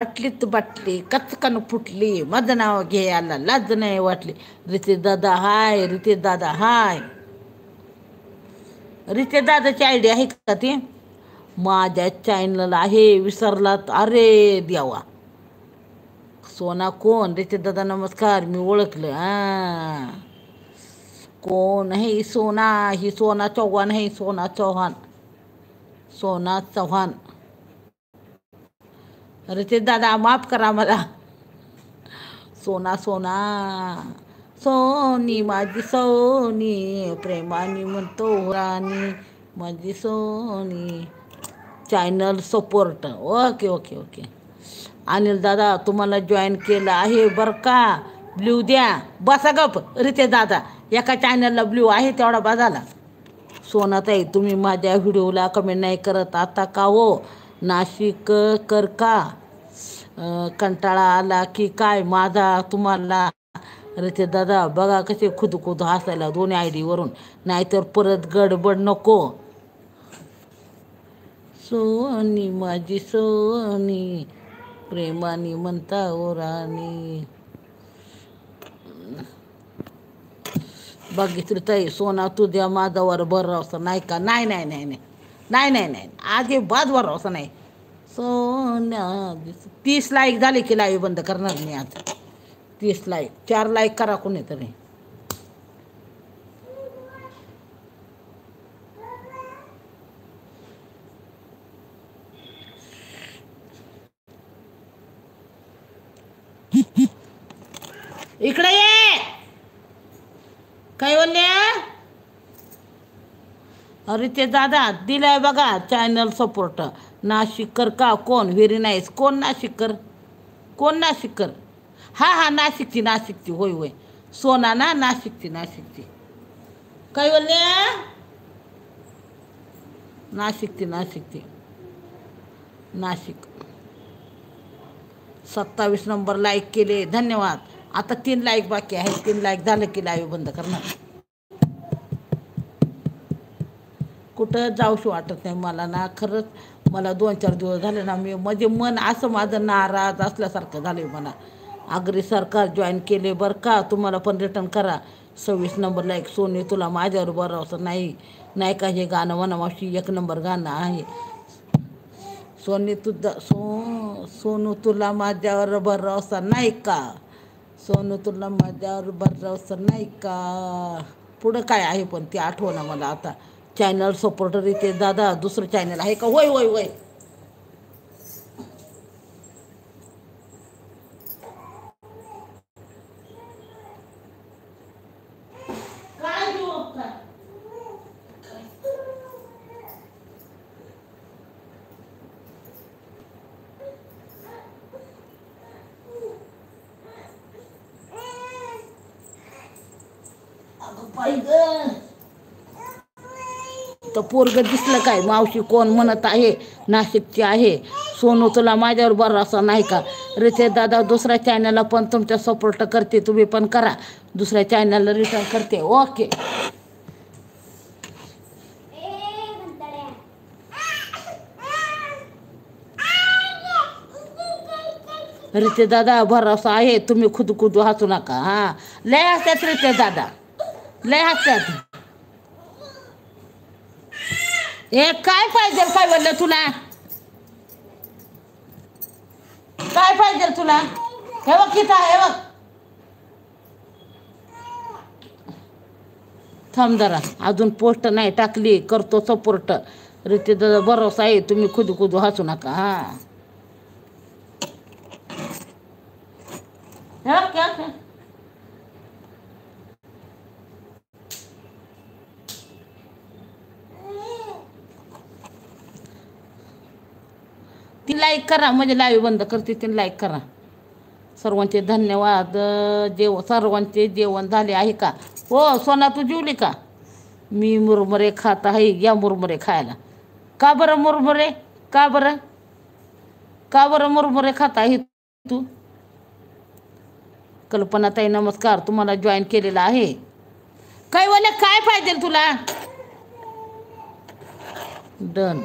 बाटलीत बाटली कचकन फुटली माझं नाव घ्यायला लाज नाही वाटली. रितेश दादा हाय, रितेश दादा हाय. रितेश दादाची आयडिया आहे का ती? माझ्या चॅनल आहे विसरलात. अरे देवा. सोना कोण? रितेश दादा नमस्कार, मी ओळखलं. कोण आहे सोना? ही सोना चव्हाण आहे. सोना चव्हाण, सोना चव्हाण. रितेश दादा माफ करा मला. सोना सोना सोनी माझी सोनी, प्रेमानी म्हणतो राणी माझी सोनी. Channel support. Okay okay okay. Anil दादा तुम्हाला जॉईन केलं आहे बरं का. ब्ल्यू द्या. बसा गप रितेश दादा. एका चॅनलला ब्ल्यू आहे तेवढा बजाला. सोनाताई तुम्ही माझ्या व्हिडिओला कमेंट नाही करत आता का हो? नाशिक कर का? कंटाळा आला की काय माझा तुम्हाला? रितेश दादा बघा कसे खुद खुद हसायला दोन्ही आयडी वरून, नाहीतर परत गडबड नको. सोनी माझी सोनी, प्रेमानी म्हणता ओ राणी. बघितलं ताई सोना तुझ्या माझ्यावर भरोसा नाही का? नाही नाही नाही नाही नाही नाही नाही अजिबात भरोसा नाही. सोन्या 30 लाईक झाले की लाईव्ह बंद करणार मी आता. 30 लाईक, 4 लाईक करा कोणीतरी. इकडे ये. काय बोलल्या? अरे ते दादा दिलाय बघा चॅनल सपोर्ट. नाशिककर का? कोण? Very nice. कोण नाशिककर? कोण नाशिककर? हा हा नाशिकची नाशिकची. होय होय सोना ना, नाशिकची नाशिकची. काय बोलल्या? नाशिकची नाशिकची नाशिक. 27 नंबर लाईक केले, धन्यवाद. आता 3 लाईक बाकी आहे. 3 लाईक झालं की लाईव्ह बंद करणार. कुठं जाऊशी वाटत नाही मला ना खरंच. मला 2-4 दिवस झाले ना मी म्हणजे मन असं माझं नाराज असल्यासारखं झालं आहे मला. आगरी सरकार जॉईन केले बरं का. तुम्हाला पण रिटर्न करा. 26 नंबर लाईक. सोनी तुला माझ्यावर भरोसा नाही नाही का? हे गाणं म्हणा मावशी, 1 नंबर गाणं आहे. सोनी तुझा सोनू तुला माझ्यावर भरोसा नाही का? सोनू तुला माझ्यावर भरोसा नाही का? पुढं काय आहे पण ते आठवणं मला आता. चॅनल सपोर्टर रितेश दादा दुसरं चॅनल आहे का? होय होय होय. तर पोरग दिसलं काय? मावशी कोण म्हणत आहे? नाशिकची आहे. सोनू तुला माझ्यावर भरोसा नाही का? रितेश दादा दुसऱ्या चॅनलला पण तुमच्या सपोर्ट करते, तुम्ही पण करा. दुसऱ्या चॅनलला रिटर्न करते. ओके. रितेश दादा भरोसा आहे, तुम्ही खुद खुद हसू नका. हा लय हसतात रितेश दादा, लय हसतात. हे काय पाहिजे? काय बोललं तुला? काय पाहिजे तुला? हे बघ किती आहे बघ. थांब जरा, अजून पोस्ट नाही टाकली. करतो सपोर्ट. रितेश दादा भरोसा आहे, तुम्ही खुद खुद हसू नका. हा ती लाईक करा म्हणजे लाईव्ह बंद करते. 3 लाईक करा. सर्वांचे धन्यवाद. सर्वांचे जेवण झाले आहे का? हो सोना तू जेवली का? मी मुरमुरे खात आहे. या मुरमुरे खायला. का बरं मुरमुरे? का बरं? का बरं मुरमुरे खात आहे तू? कल्पनाताई नमस्कार, तुम्हाला जॉईन केलेला आहे. काय बोले? काय पाहिजे तुला? डन.